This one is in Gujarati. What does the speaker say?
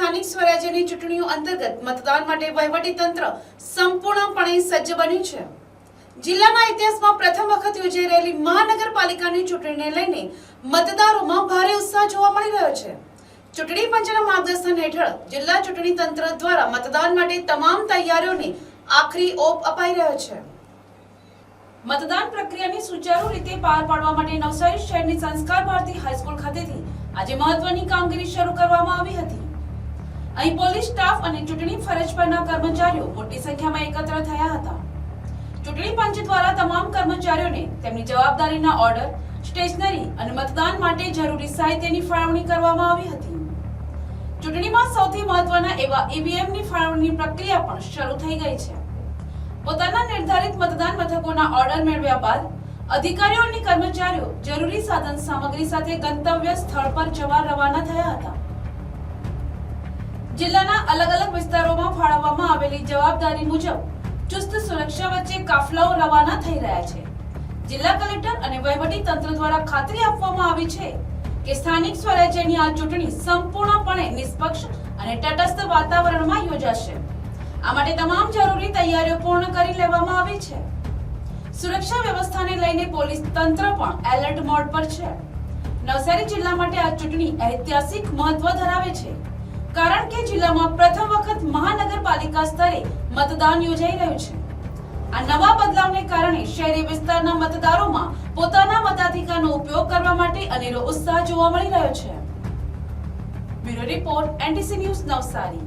સ્થાનિક સ્વરાજ્યની ચૂંટણીઓ અંતર્ગત મતદાન માટે વહીવટીતંત્ર સંપૂર્ણપણે સજ્જ બન્યું છે। જિલ્લાના ઇતિહાસમાં પ્રથમ વખત યોજાઈ રહેલી મહાનગરપાલિકાની ચૂંટણીને લઈને મતદારોમાં ભારે ઉત્સાહ જોવા મળી રહ્યો છે। ચૂંટણી પંચના માર્ગદર્શન હેઠળ જિલ્લા ચૂંટણી તંત્ર દ્વારા મતદાન માટે તમામ તૈયારીઓને આખરી ઓપ અપાઈ રહ્યો છે। મતદાન પ્રક્રિયાને સુચારુ રીતે પાર પાડવા માટે નવસારી શહેરની સંસ્કાર ભારતી હાઈસ્કૂલ ખાતેથી આજે મહત્વની કામગીરી શરૂ કરવામાં આવી હતી। અહીં પોલીસ સ્ટાફ અને ચૂંટણી ફરજ પરના કર્મચારીઓ મોટી સંખ્યામાં એકત્ર થયા હતા। ચૂંટણી પંચ દ્વારા તમામ કર્મચારીઓને તેમની જવાબદારીના ઓર્ડર, સ્ટેશનરી અને મતદાન માટે જરૂરી સાહિત્યની ફાળવણી કરવામાં આવી હતી। ચૂંટણીમાં સૌથી મહત્વના એવા ઈવીએમની ફાળવણીની પ્રક્રિયા પણ શરૂ થઈ ગઈ છે। પોતાના નિર્ધારિત મતદાન મથકોના ઓર્ડર મેળવ્યા બાદ અધિકારીઓ અને કર્મચારીઓ જરૂરી સાધન સામગ્રી સાથે ગંતવ્ય સ્થળ પર જવા રવાના થયા હતા। જિલ્લાના અલગ અલગ વિસ્તારોમાં ફાળવવામાં આવેલી જવાબદારી મુજબ ચુસ્ત સુરક્ષા વચ્ચે કાફલાઓ રવાના થઈ રહ્યા છે। જિલ્લા કલેક્ટર અને વહીવટી તંત્ર દ્વારા ખાતરી આપવામાં આવી છે કે સ્થાનિક સ્વરાજ્યની આ ચૂંટણી સંપૂર્ણપણે નિષ્પક્ષ અને તટસ્થ વાતાવરણમાં યોજાશે। આ માટે તમામ જરૂરી તૈયારીઓ પૂર્ણ કરી લેવામાં આવી છે। સુરક્ષા વ્યવસ્થાને લઈને પોલીસ તંત્ર પણ એલર્ટ મોડ પર છે। નવસારી જિલ્લા માટે આ ચૂંટણી ઐતિહાસિક મહત્વ ધરાવે છે, કારણ કે જિલ્લામાં પ્રથમ વખત મહાનગરપાલિકા સ્તરે મતદાન યોજાઈ રહ્યું છે। આ નવા બદલાવને કારણે શહેરી વિસ્તારના મતદારોમાં પોતાના મતાધિકારનો ઉપયોગ કરવા માટે અનેરો ઉત્સાહ જોવા મળી રહ્યો છે। Bureau report, NTC news, Navsari.